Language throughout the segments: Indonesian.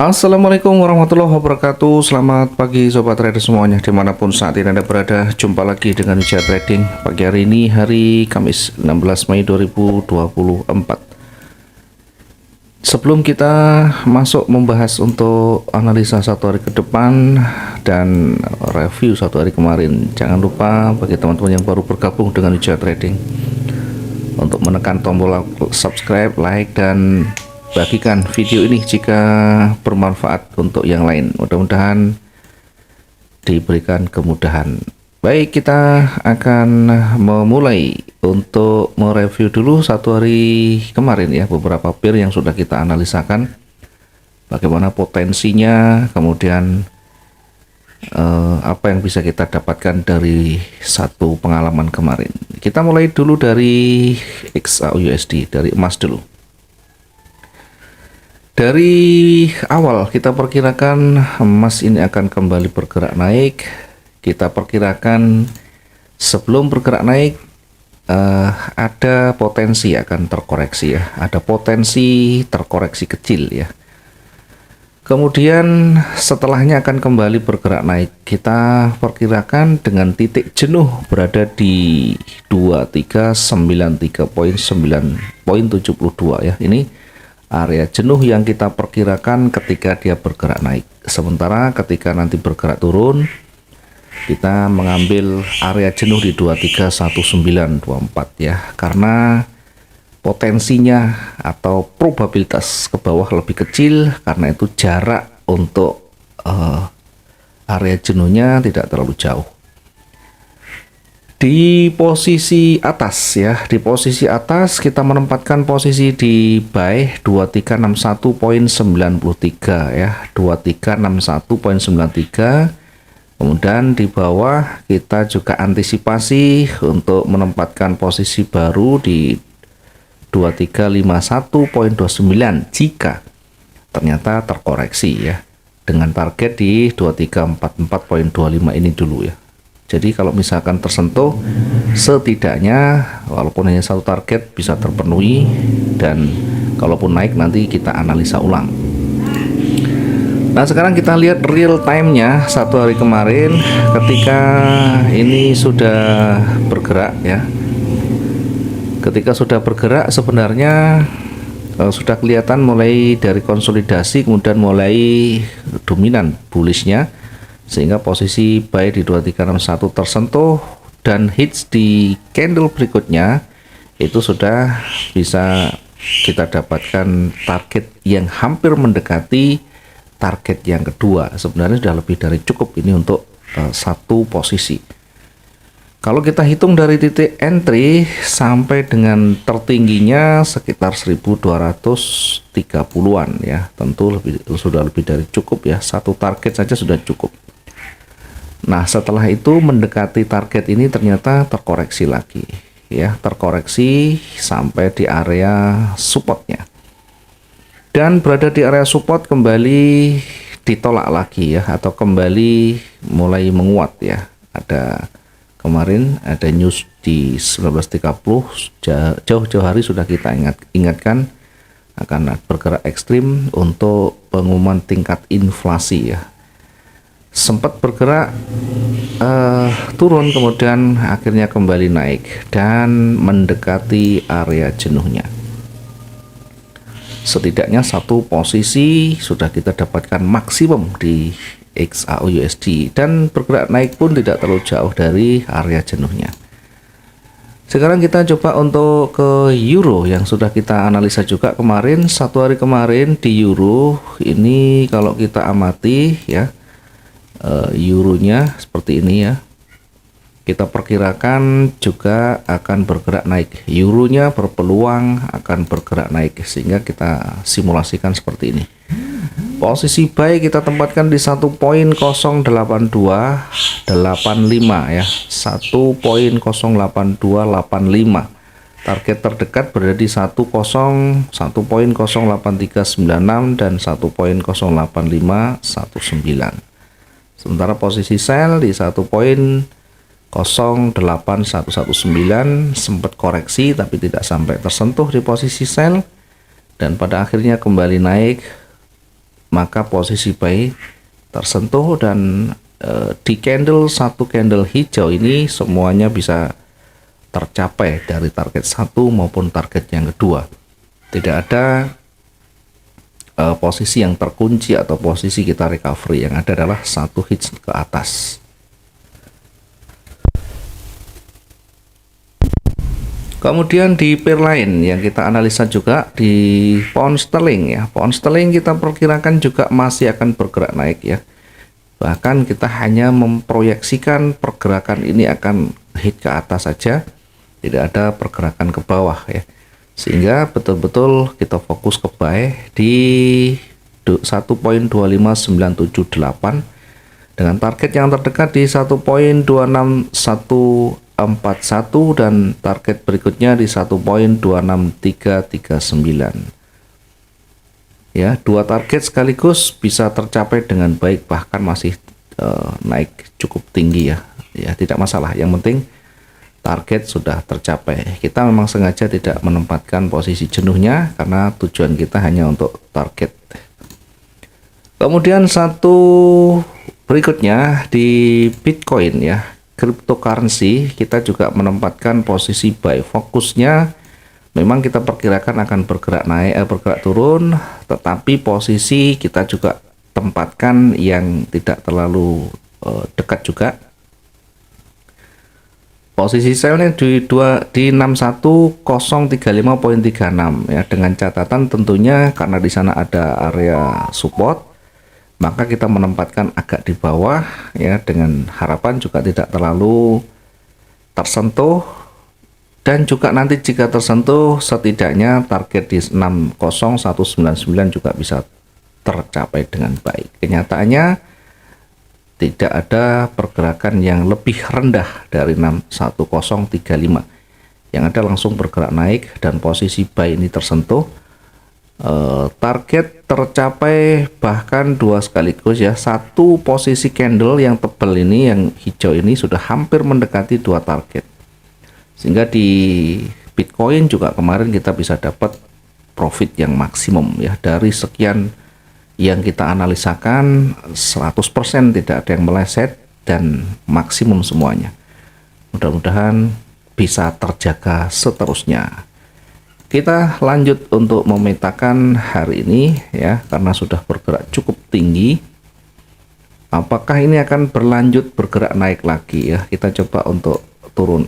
Assalamualaikum warahmatullahi wabarakatuh. Selamat pagi sobat trader semuanya, dimanapun saat ini Anda berada. Jumpa lagi dengan Wijaya Trading pagi hari ini, hari Kamis 16 Mei 2024. Sebelum kita masuk membahas untuk analisa satu hari ke depan dan review satu hari kemarin, jangan lupa bagi teman-teman yang baru bergabung dengan Wijaya Trading untuk menekan tombol subscribe, like, dan bagikan video ini jika bermanfaat untuk yang lain. Mudah-mudahan diberikan kemudahan. Baik, kita akan memulai untuk mereview dulu satu hari kemarin ya, beberapa pair yang sudah kita analisakan, bagaimana potensinya, kemudian apa yang bisa kita dapatkan dari satu pengalaman kemarin. Kita mulai dulu dari XAUUSD, dari emas dulu. Dari awal kita perkirakan emas ini akan kembali bergerak naik. Kita perkirakan sebelum bergerak naik ada potensi akan terkoreksi ya, ada potensi terkoreksi kecil ya. Kemudian setelahnya akan kembali bergerak naik. Kita perkirakan dengan titik jenuh berada di 2393.9.72 ya. Ini area jenuh yang kita perkirakan ketika dia bergerak naik. Sementara ketika nanti bergerak turun, kita mengambil area jenuh di 231924 ya, karena potensinya atau probabilitas ke bawah lebih kecil, karena itu jarak untuk area jenuhnya tidak terlalu jauh. Di posisi atas ya, di posisi atas kita menempatkan posisi di buy 2361.93 ya, 2361.93. Kemudian di bawah kita juga antisipasi untuk menempatkan posisi baru di 2351.29 jika ternyata terkoreksi ya, dengan target di 2344.25 ini dulu ya. Jadi kalau misalkan tersentuh, setidaknya walaupun hanya satu target bisa terpenuhi, dan kalaupun naik nanti kita analisa ulang. Nah, sekarang kita lihat real time-nya satu hari kemarin ketika ini sudah bergerak ya. Ketika sudah bergerak sebenarnya sudah kelihatan mulai dari konsolidasi, kemudian mulai dominan bullishnya, sehingga posisi buy di 2361 tersentuh, dan hits di candle berikutnya itu sudah bisa kita dapatkan target yang hampir mendekati target yang kedua. Sebenarnya sudah lebih dari cukup ini untuk satu posisi. Kalau kita hitung dari titik entry sampai dengan tertingginya sekitar 1230-an ya, tentu sudah lebih dari cukup ya, satu target saja sudah cukup. Nah, setelah itu mendekati target ini ternyata terkoreksi lagi ya, terkoreksi sampai di area supportnya, dan berada di area support kembali ditolak lagi ya, atau kembali mulai menguat ya. Ada kemarin ada news di 19.30, jauh-jauh hari sudah kita ingatkan akan bergerak ekstrim untuk pengumuman tingkat inflasi ya. Sempat bergerak turun, kemudian akhirnya kembali naik dan mendekati area jenuhnya. Setidaknya satu posisi sudah kita dapatkan maksimum di XAUUSD, dan bergerak naik pun tidak terlalu jauh dari area jenuhnya. Sekarang kita coba untuk ke euro yang sudah kita analisa juga kemarin, satu hari kemarin. Di euro ini kalau kita amati ya, euronya seperti ini ya, kita perkirakan juga akan bergerak naik. Euronya berpeluang akan bergerak naik, sehingga kita simulasikan seperti ini. Posisi buy kita tempatkan di 1.08285 ya, 1.08285. Target terdekat berada di 1.08396 dan 1.08519. Sementara posisi sell di 1.08119 sempat koreksi tapi tidak sampai tersentuh di posisi sell, dan pada akhirnya kembali naik maka posisi buy tersentuh dan di satu candle hijau ini semuanya bisa tercapai dari target satu maupun target yang kedua. Tidak ada posisi yang terkunci atau posisi kita recovery, yang ada adalah satu hits ke atas. Kemudian di pair lain yang kita analisa juga di pound sterling ya. Pound sterling kita perkirakan juga masih akan bergerak naik ya. Bahkan kita hanya memproyeksikan pergerakan ini akan hit ke atas saja, tidak ada pergerakan ke bawah ya. Sehingga betul-betul kita fokus ke buy di 1.25978 dengan target yang terdekat di 1.26141 dan target berikutnya di 1.26339. Ya, dua target sekaligus bisa tercapai dengan baik, bahkan masih naik cukup tinggi ya. Ya, tidak masalah. Yang penting target sudah tercapai. Kita memang sengaja tidak menempatkan posisi jenuhnya karena tujuan kita hanya untuk target. Kemudian satu berikutnya di Bitcoin ya, cryptocurrency, kita juga menempatkan posisi buy. Fokusnya memang kita perkirakan akan bergerak naik, bergerak turun, tetapi posisi kita juga tempatkan yang tidak terlalu dekat juga. Posisi sellnya di 61035.36 ya, dengan catatan tentunya karena di sana ada area support, maka kita menempatkan agak di bawah ya, dengan harapan juga tidak terlalu tersentuh. Dan juga nanti jika tersentuh setidaknya target di 60199 juga bisa tercapai dengan baik. Kenyataannya tidak ada pergerakan yang lebih rendah dari 61035. Yang ada langsung bergerak naik dan posisi buy ini tersentuh. Target tercapai bahkan dua sekaligus ya. Satu posisi candle yang tebal ini, yang hijau ini sudah hampir mendekati dua target. Sehingga di Bitcoin juga kemarin kita bisa dapat profit yang maksimum ya, dari sekian yang kita analisakan 100% tidak ada yang meleset dan maksimum semuanya. Mudah-mudahan bisa terjaga seterusnya. Kita lanjut untuk memetakan hari ini ya, karena sudah bergerak cukup tinggi. Apakah ini akan berlanjut bergerak naik lagi ya? Kita coba untuk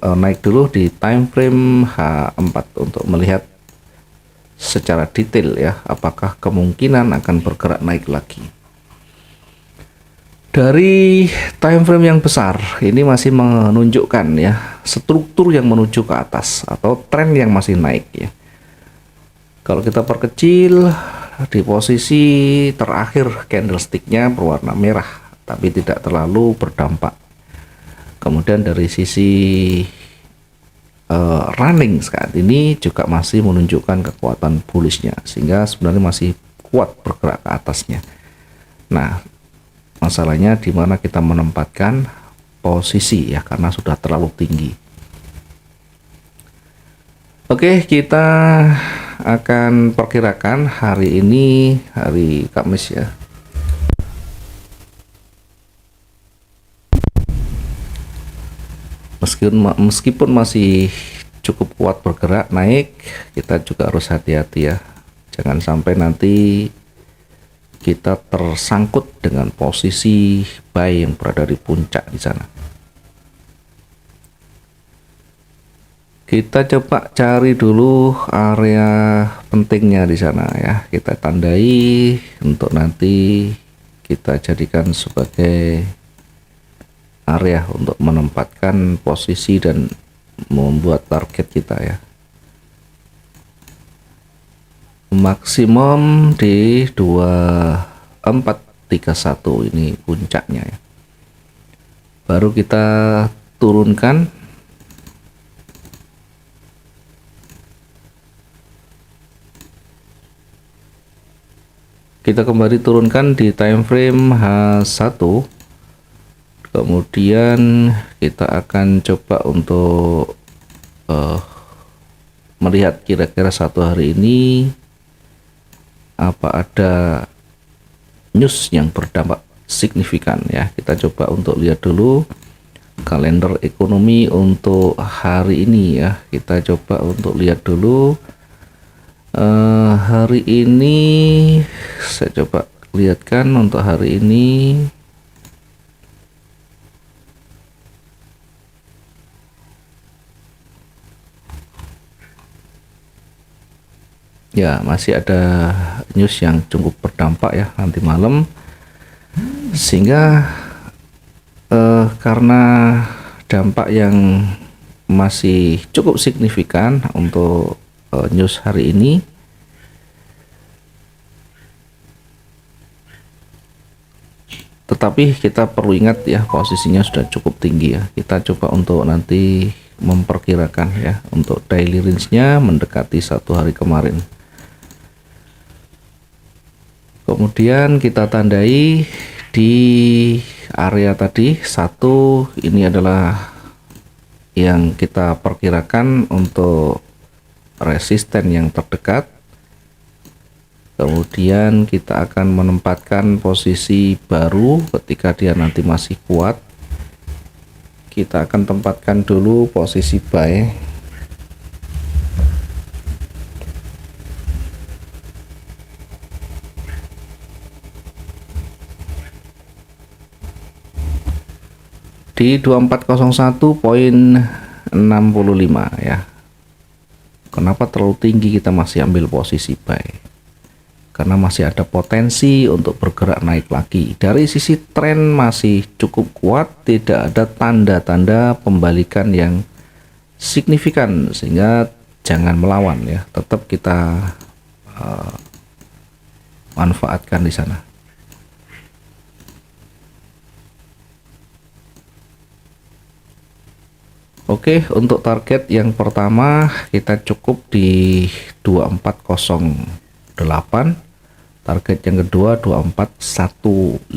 naik dulu di time frame H4 untuk melihat secara detail ya, apakah kemungkinan akan bergerak naik lagi. Dari time frame yang besar ini masih menunjukkan ya struktur yang menuju ke atas atau tren yang masih naik ya. Kalau kita perkecil di posisi terakhir candlesticknya berwarna merah tapi tidak terlalu berdampak. Kemudian dari sisi running saat ini juga masih menunjukkan kekuatan bullishnya, sehingga sebenarnya masih kuat bergerak ke atasnya. Nah, masalahnya di mana kita menempatkan posisi ya, karena sudah terlalu tinggi. Oke, kita akan perkirakan hari ini hari Kamis ya. Meskipun masih cukup kuat bergerak naik, kita juga harus hati-hati ya, jangan sampai nanti kita tersangkut dengan posisi buy yang berada di puncak di sana. Kita coba cari dulu area pentingnya di sana ya, kita tandai untuk nanti kita jadikan sebagai area untuk menempatkan posisi dan membuat target kita ya. Maksimum di 2431 ini puncaknya ya. Baru kita turunkan kita kembali turunkan di time frame H1. Kemudian kita akan coba untuk melihat kira-kira satu hari ini apa ada news yang berdampak signifikan ya. Kita coba untuk lihat dulu kalender ekonomi untuk hari ini ya. Kita coba untuk lihat dulu hari ini. Saya coba lihatkan untuk hari ini. Ya, masih ada news yang cukup berdampak ya nanti malam, sehingga karena dampak yang masih cukup signifikan untuk news hari ini, tetapi kita perlu ingat ya, posisinya sudah cukup tinggi ya. Kita coba untuk nanti memperkirakan ya, untuk daily range-nya mendekati 1 hari kemarin. Kemudian kita tandai di area tadi 1, ini adalah yang kita perkirakan untuk resisten yang terdekat. Kemudian kita akan menempatkan posisi baru ketika dia nanti masih kuat. Kita akan tempatkan dulu posisi buy di 2401.65 ya. Kenapa terlalu tinggi kita masih ambil posisi buy? Karena masih ada potensi untuk bergerak naik lagi. Dari sisi tren masih cukup kuat, tidak ada tanda-tanda pembalikan yang signifikan, sehingga jangan melawan ya. Tetap kita manfaatkan di sana. Oke, untuk target yang pertama kita cukup di 2408. Target yang kedua 2415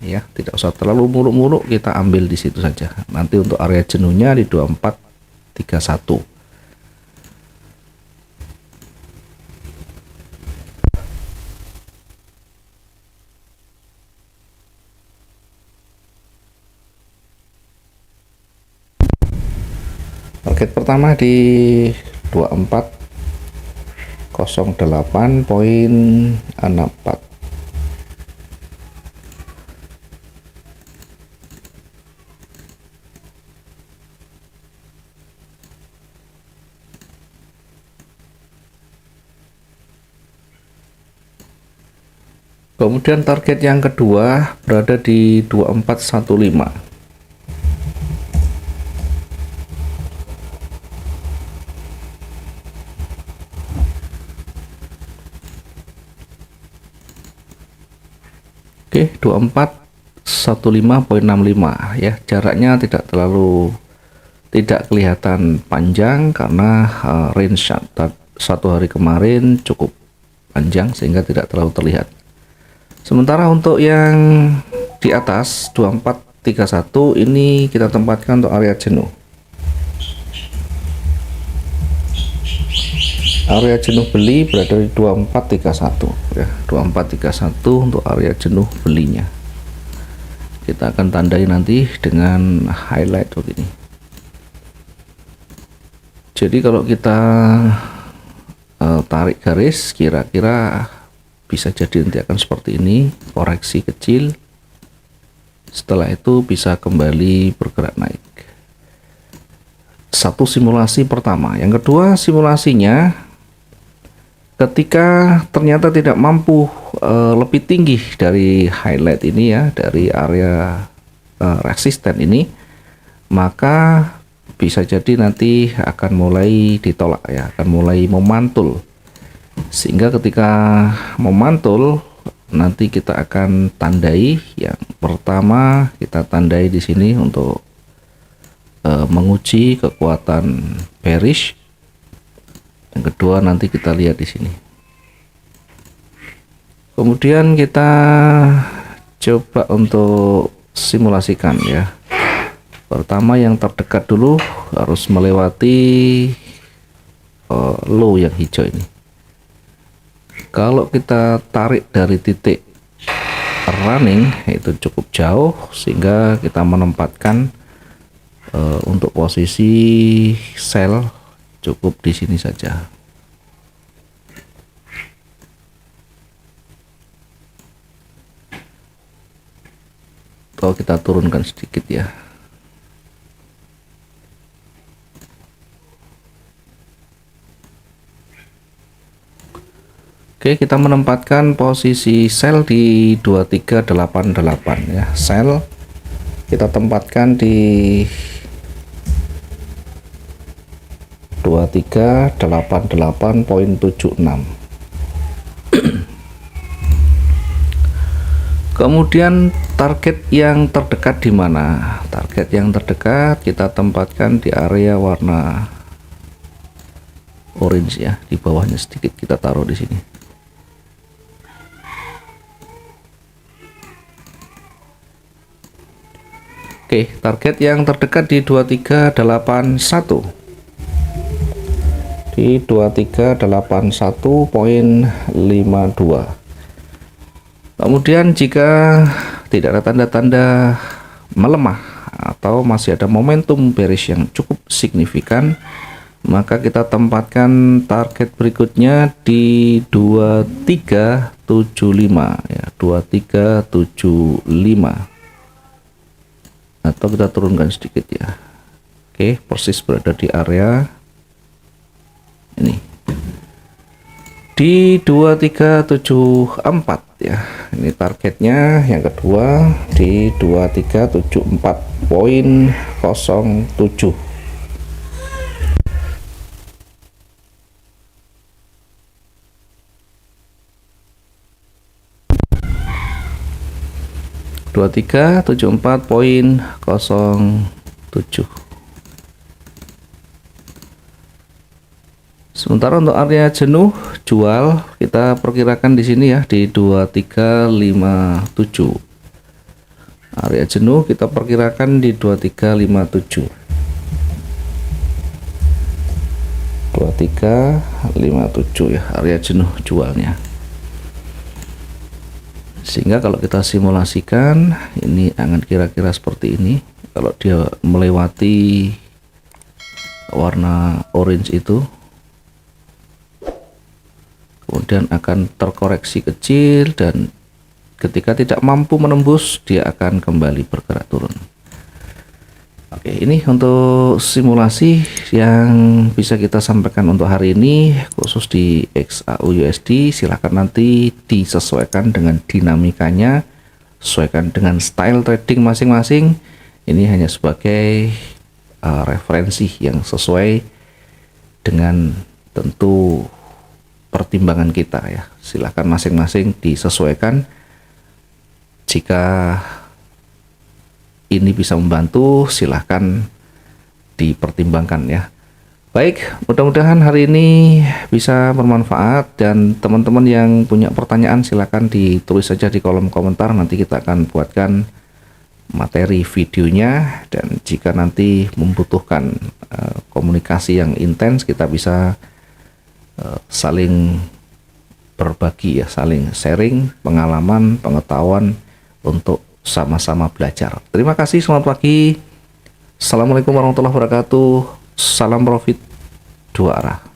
ya. Tidak usah terlalu muluk-muluk, kita ambil di situ saja. Nanti untuk area jenuhnya di 2431. Target pertama di 2408.64. Kemudian target yang kedua berada di 2415. Oke, 2415.65 ya. Jaraknya tidak kelihatan panjang karena range 1 hari kemarin cukup panjang sehingga tidak terlalu terlihat. Sementara untuk yang di atas 2431 ini kita tempatkan untuk area jenuh. Area jenuh beli berada di 2431 ya. 2431 untuk area jenuh belinya. Kita akan tandai nanti dengan highlight begini. Jadi kalau kita tarik garis, kira-kira bisa jadi nanti akan seperti ini, koreksi kecil. Setelah itu bisa kembali bergerak naik. Satu simulasi pertama. Yang kedua simulasinya, ketika ternyata tidak mampu lebih tinggi dari highlight ini ya, dari area resisten ini, maka bisa jadi nanti akan mulai ditolak ya, akan mulai memantul. Sehingga ketika memantul nanti kita akan tandai. Yang pertama kita tandai di sini untuk menguji kekuatan bearish. Yang kedua nanti kita lihat di sini. Kemudian kita coba untuk simulasikan ya. Pertama yang terdekat dulu harus melewati low yang hijau ini. Kalau kita tarik dari titik running itu cukup jauh sehingga kita menempatkan untuk posisi sell cukup di sini saja. Atau kita turunkan sedikit ya. Oke, kita menempatkan posisi sell di 2388 ya. Sell kita tempatkan di 2388.76. Kemudian target yang terdekat di mana? Target yang terdekat kita tempatkan di area warna orange ya, di bawahnya sedikit kita taruh di sini. Oke, target yang terdekat di 2381. Di 2381.52. Kemudian jika tidak ada tanda-tanda melemah atau masih ada momentum bearish yang cukup signifikan, maka kita tempatkan target berikutnya di 2375 ya, 2375. Atau kita turunkan sedikit ya. Oke, persis berada di area ini di 2374 ya. Ini targetnya yang kedua di 2374.07. Dua tiga tujuh empat poin 07. Sementara untuk area jenuh jual kita perkirakan di sini ya di 2357. Area jenuh kita perkirakan di 2357. 2357 ya area jenuh jualnya. Sehingga kalau kita simulasikan ini akan kira-kira seperti ini. Kalau dia melewati warna orange itu, kemudian akan terkoreksi kecil dan ketika tidak mampu menembus dia akan kembali bergerak turun. Oke, ini untuk simulasi yang bisa kita sampaikan untuk hari ini khusus di XAUUSD. Silahkan nanti disesuaikan dengan dinamikanya, sesuaikan dengan style trading masing-masing. Ini hanya sebagai referensi yang sesuai dengan tentu pertimbangan kita ya. Silahkan masing-masing disesuaikan. Jika ini bisa membantu, silahkan dipertimbangkan ya. Baik, mudah-mudahan hari ini bisa bermanfaat, dan teman-teman yang punya pertanyaan silahkan ditulis saja di kolom komentar. Nanti kita akan buatkan materi videonya, dan jika nanti membutuhkan komunikasi yang intens, kita bisa saling berbagi ya, saling sharing pengalaman, pengetahuan untuk sama-sama belajar. Terima kasih, selamat pagi. Assalamualaikum warahmatullahi wabarakatuh. Salam profit dua arah.